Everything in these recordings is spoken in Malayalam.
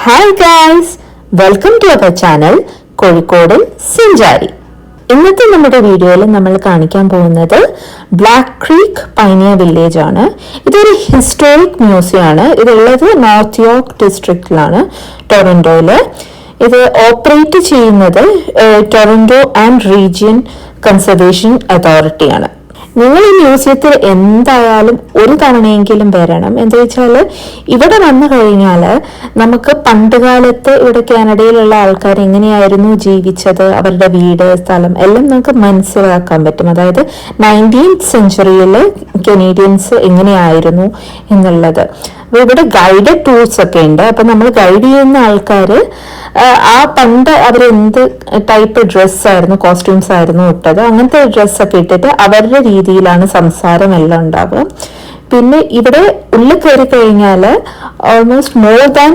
Hi guys, welcome to our channel Kozhikode സഞ്ചാരി. ഇന്നത്തെ നമ്മുടെ വീഡിയോയിൽ നമ്മൾ കാണിക്കാൻ പോകുന്നത് ബ്ലാക്ക് ക്രീക്ക് പൈനിയർ വില്ലേജ് ആണ്. ഇതൊരു ഹിസ്റ്റോറിക് മ്യൂസിയം ആണ്. ഇതുള്ളത് നോർത്ത് യോർക്ക് ഡിസ്ട്രിക്റ്റിലാണ്, ടൊറന്റോയില്. ഇത് ഓപ്പറേറ്റ് ചെയ്യുന്നത് Toronto and region conservation authority ആണ്. നിങ്ങൾ ഈ മ്യൂസിയത്തിൽ എന്തായാലും ഒരു തവണയെങ്കിലും വരണം. എന്താ വെച്ചാൽ ഇവിടെ വന്നു കഴിഞ്ഞാൽ നമുക്ക് പണ്ടുകാലത്ത് ഇവിടെ കാനഡയിലുള്ള ആൾക്കാർ എങ്ങനെയായിരുന്നു ജീവിച്ചത്, അവരുടെ വീട്, സ്ഥലം എല്ലാം നമുക്ക് മനസ്സിലാക്കാൻ പറ്റും. അതായത് 19th സെഞ്ചുറിയിൽ കനേഡിയൻസ് എങ്ങനെയായിരുന്നു എന്നുള്ളത്. ഇവിടെ ഗൈഡഡ് ടൂർസ് ഒക്കെ ഉണ്ട്. അപ്പൊ നമ്മൾ ഗൈഡ് ചെയ്യുന്ന ആൾക്കാർ ആ പണ്ട് അവരെന്ത് ടൈപ്പ് ഡ്രസ്സായിരുന്നു, കോസ്റ്റ്യൂംസ് ആയിരുന്നു ഇട്ടത്, അങ്ങനത്തെ ഡ്രസ്സൊക്കെ ഇട്ടിട്ട് അവരുടെ രീതിയിലാണ് സംസാരം എല്ലാം ഉണ്ടാവുക. പിന്നെ ഇവിടെ ഉള്ളിൽ കയറി കഴിഞ്ഞാൽ almost more than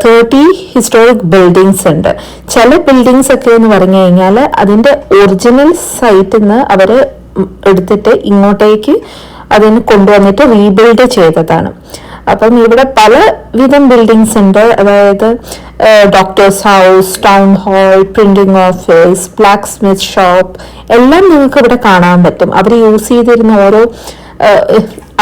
30 historic buildings ഉണ്ട്. ചില ബിൽഡിങ്സ് ഒക്കെ എന്ന് പറഞ്ഞു കഴിഞ്ഞാൽ അതിന്റെ ഒറിജിനൽ സൈറ്റിൽ നിന്ന് അവര് എടുത്തിട്ട് ഇങ്ങോട്ടേക്ക് അതിന് കൊണ്ടുവന്നിട്ട് റീബിൽഡ് ചെയ്തതാണ്. അപ്പം ഇവിടെ പലവിധം ബിൽഡിങ്സ് ഉണ്ട്. അതായത് doctors house, town hall, printing office, black Smith shop എല്ലാം നിങ്ങൾക്ക് ഇവിടെ കാണാൻ പറ്റും. അവർ യൂസ് ചെയ്തിരുന്ന ഓരോ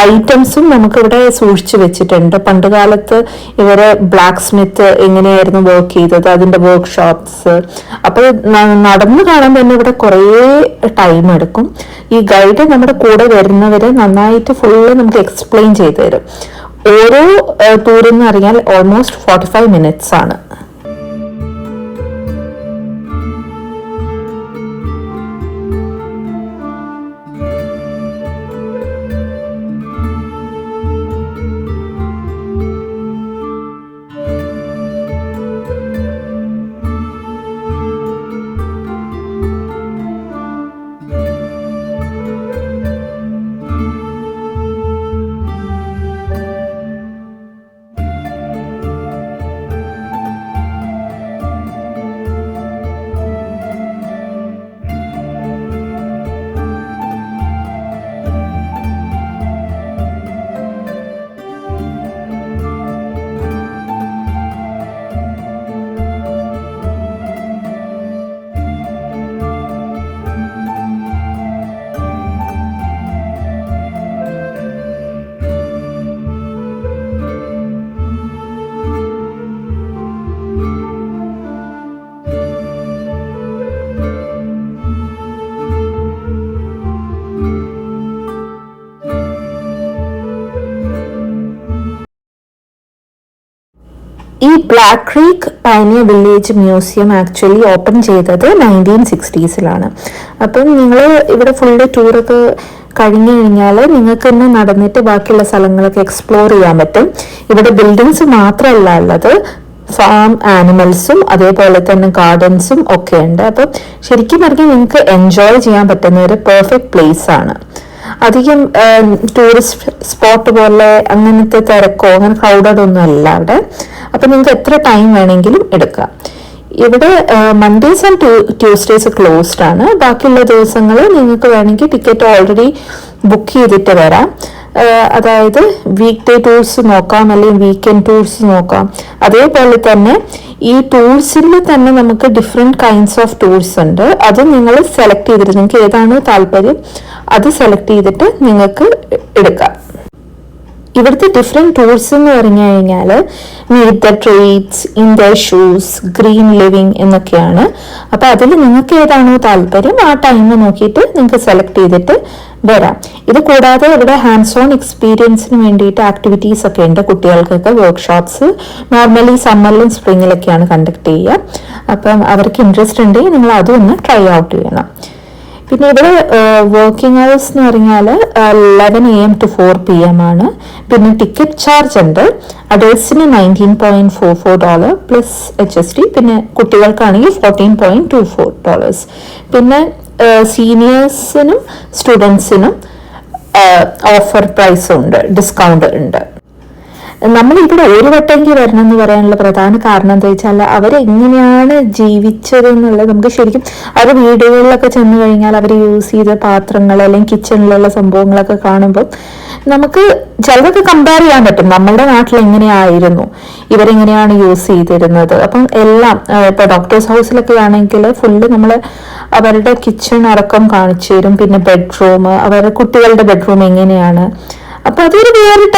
ഐറ്റംസും നമുക്കിവിടെ സൂക്ഷിച്ചു വെച്ചിട്ടുണ്ട്. പണ്ട് കാലത്ത് ഇവര് ബ്ലാക്ക് സ്മിത്ത് എങ്ങനെയായിരുന്നു വർക്ക് ചെയ്തത്, അതിന്റെ വർക്ക് ഷോപ്സ്. അപ്പൊ നടന്നു കാണാൻ തന്നെ ഇവിടെ കുറേ ടൈം എടുക്കും. ഈ ഗൈഡ് നമ്മുടെ കൂടെ വരുന്നവര് നന്നായിട്ട് ഫുള്ള് നമുക്ക് എക്സ്പ്ലെയിൻ ചെയ്തു തരും. ഓരോ ടൂറെന്ന് അറിയാൻ ഓൾമോസ്റ്റ് 45 minutes ആണ്. ഈ black creek pioneer village museum actually open ചെയ്തത് 1960s. അപ്പം നിങ്ങൾ ഇവിടെ ഫുള്ള് ടൂറൊക്കെ കഴിഞ്ഞു കഴിഞ്ഞാൽ നിങ്ങൾക്ക് തന്നെ നടന്നിട്ട് ബാക്കിയുള്ള സ്ഥലങ്ങളൊക്കെ എക്സ്പ്ലോർ ചെയ്യാൻ പറ്റും. ഇവിടെ ബിൽഡിങ്സ് മാത്രമല്ല ഉള്ളത്, ഫാം ആനിമൽസും അതേപോലെ തന്നെ ഗാർഡൻസും ഒക്കെ ഉണ്ട്. അപ്പം ശരിക്കും പറഞ്ഞാൽ നിങ്ങൾക്ക് എൻജോയ് ചെയ്യാൻ പറ്റുന്ന ഒരു പെർഫെക്റ്റ് പ്ലേസ് ആണ്. അധികം ടൂറിസ്റ്റ് സ്പോട്ട് പോലെ അങ്ങനത്തെ തിരക്കോ അങ്ങനെ ക്രൗഡഡ് ഒന്നും അല്ല അവിടെ. അപ്പൊ നിങ്ങൾക്ക് എത്ര ടൈം വേണമെങ്കിലും എടുക്കാം. ഇവിടെ മൺഡേസ് ആൻഡ് ട്യൂസ്ഡേസ് ക്ലോസ്ഡ് ആണ്. ബാക്കിയുള്ള ദിവസങ്ങൾ നിങ്ങൾക്ക് വേണമെങ്കിൽ ടിക്കറ്റ് ഓൾറെഡി ബുക്ക് ചെയ്തിട്ട് വരാം. അതായത് വീക്ക് ഡേ ടൂർസ് നോക്കാം, അല്ലെങ്കിൽ വീക്കെൻഡ് ടൂർസ് നോക്കാം. അതേപോലെ തന്നെ ഈ ടൂർസിൽ തന്നെ നമുക്ക് ഡിഫറെന്റ് കൈൻഡ്സ് ഓഫ് ടൂർസ് ഉണ്ട്. അത് നിങ്ങൾ സെലക്ട് ചെയ്തിട്ട് നിങ്ങൾക്ക് ഏതാണോ താല്പര്യം അത് സെലക്ട് ചെയ്തിട്ട് നിങ്ങൾക്ക് എടുക്കാം. ഇവിടുത്തെ ഡിഫറെന്റ് ടൂർസ് എന്ന് പറഞ്ഞു കഴിഞ്ഞാൽ meet the trades, in the shoes, green living എന്നൊക്കെയാണ്. അപ്പൊ അതിൽ നിങ്ങൾക്ക് ഏതാണോ താല്പര്യം ആ ടൈം നോക്കിയിട്ട് നിങ്ങൾക്ക് സെലക്ട് ചെയ്തിട്ട് വരാം. ഇത് കൂടാതെ ഇവിടെ ഹാൻഡ്സ് ഓൺ എക്സ്പീരിയൻസിന് വേണ്ടിയിട്ട് ആക്ടിവിറ്റീസ് ഒക്കെ ഉണ്ട്. കുട്ടികൾക്കൊക്കെ വർക്ക്ഷോപ്സ് നോർമലി സമ്മറിലും സ്പ്രിങ്ങിലൊക്കെയാണ് കണ്ടക്ട് ചെയ്യുക. അപ്പം അവർക്ക് ഇൻട്രസ്റ്റ് ഉണ്ടെങ്കിൽ നിങ്ങൾ അതും ഒന്ന് ട്രൈ ഔട്ട് ചെയ്യണം. പിന്നെ ഇവിടെ വർക്കിംഗ് അവേഴ്സ് എന്ന് പറഞ്ഞാൽ 11 AM to 4 PM ആണ്. പിന്നെ ടിക്കറ്റ് ചാർജ് ഉണ്ട്. അഡൾട്ട്സിന് $19.44 പ്ലസ് HST. പിന്നെ കുട്ടികൾക്കാണെങ്കിൽ $14.24. പിന്നെ സീനിയേഴ്സിനും സ്റ്റുഡൻസിനും ഓഫർ പ്രൈസ് ഉണ്ട്, ഡിസ്കൗണ്ട് ഉണ്ട്. നമ്മൾ ഇവിടെ ഒരു വട്ടമെങ്കിൽ വരണം എന്ന് പറയാനുള്ള പ്രധാന കാരണം എന്താ വെച്ചാൽ അവരെങ്ങനെയാണ് ജീവിച്ചത് എന്നുള്ളത് നമുക്ക് ശരിക്കും അവർ വീടുകളിലൊക്കെ ചെന്ന് കഴിഞ്ഞാൽ അവർ യൂസ് ചെയ്ത പാത്രങ്ങൾ അല്ലെങ്കിൽ കിച്ചണിലുള്ള സംഭവങ്ങളൊക്കെ കാണുമ്പോൾ നമുക്ക് ചിലതൊക്കെ കമ്പയർ ചെയ്യാൻ പറ്റും, നമ്മളുടെ നാട്ടിൽ എങ്ങനെയായിരുന്നു, ഇവരെങ്ങനെയാണ് യൂസ് ചെയ്തിരുന്നത്. അപ്പം എല്ലാം ഇപ്പൊ ഡോക്ടേഴ്സ് ഹൗസിലൊക്കെ ആണെങ്കിൽ ഫുള്ള് നമ്മൾ അവരുടെ കിച്ചൺ അടക്കം കാണിച്ചു തരും, പിന്നെ ബെഡ്റൂം, അവരുടെ കുട്ടികളുടെ ബെഡ്റൂം എങ്ങനെയാണ്. അപ്പൊ അതൊരു വേറിട്ട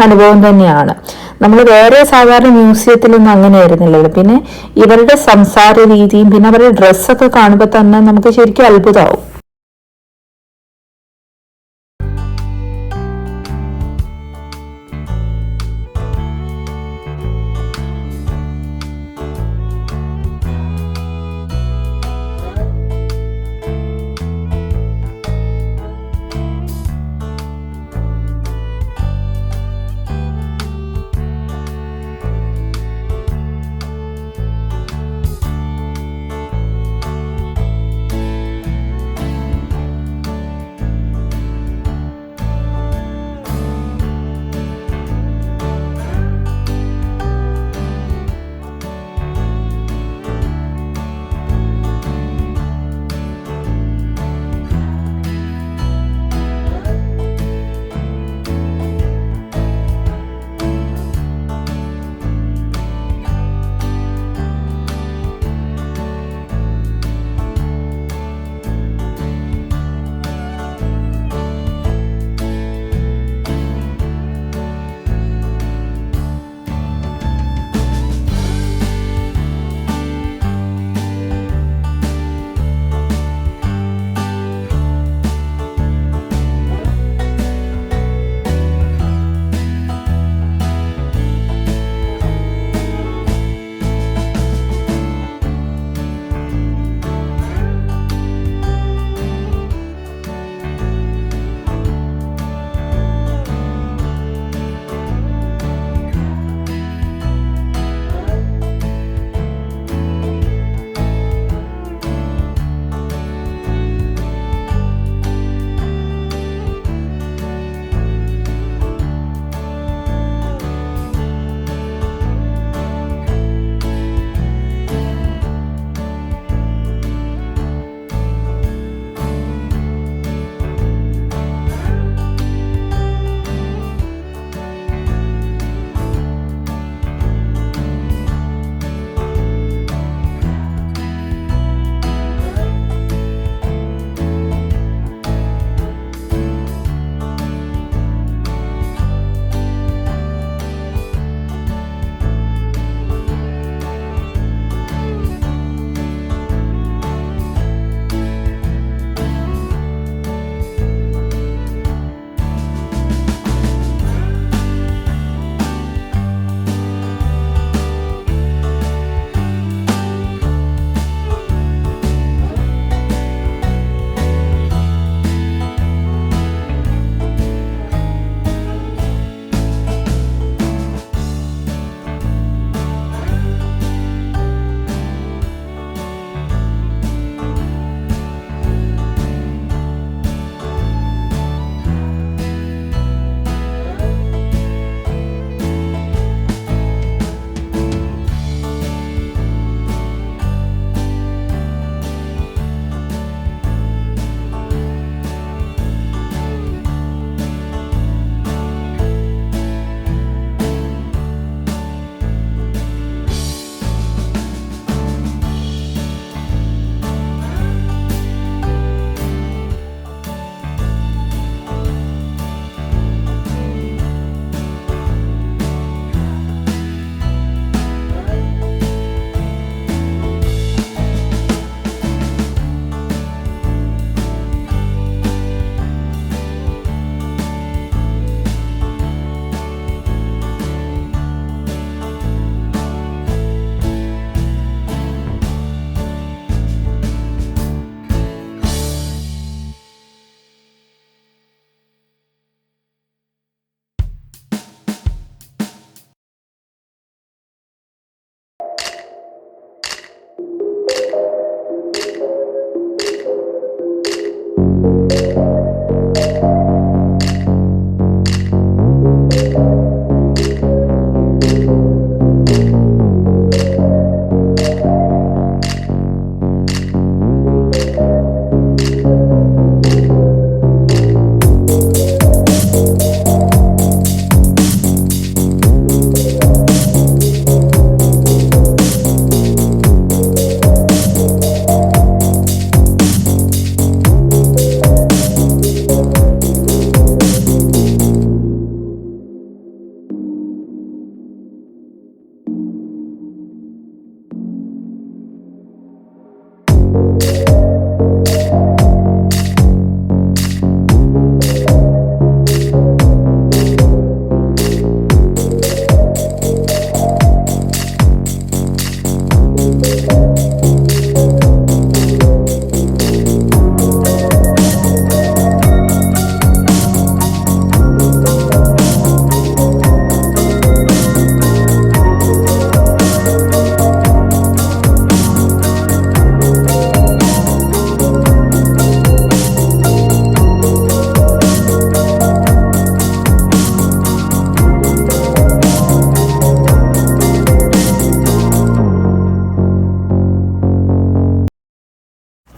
അനുഭവം തന്നെയാണ്. നമ്മൾ വേറെ സാധാരണ മ്യൂസിയത്തിലൊന്നും അങ്ങനെ ആയിരുന്നില്ലല്ലോ. പിന്നെ ഇവരുടെ സംസാര രീതിയും പിന്നെ അവരുടെ ഡ്രസ്സൊക്കെ കാണുമ്പോൾ തന്നെ നമുക്ക് ശരിക്കും അത്ഭുതമാവും.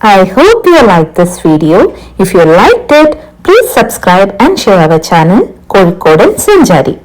I hope you liked this video. If you liked it, please subscribe and share our channel, Kozhikode Sanchari.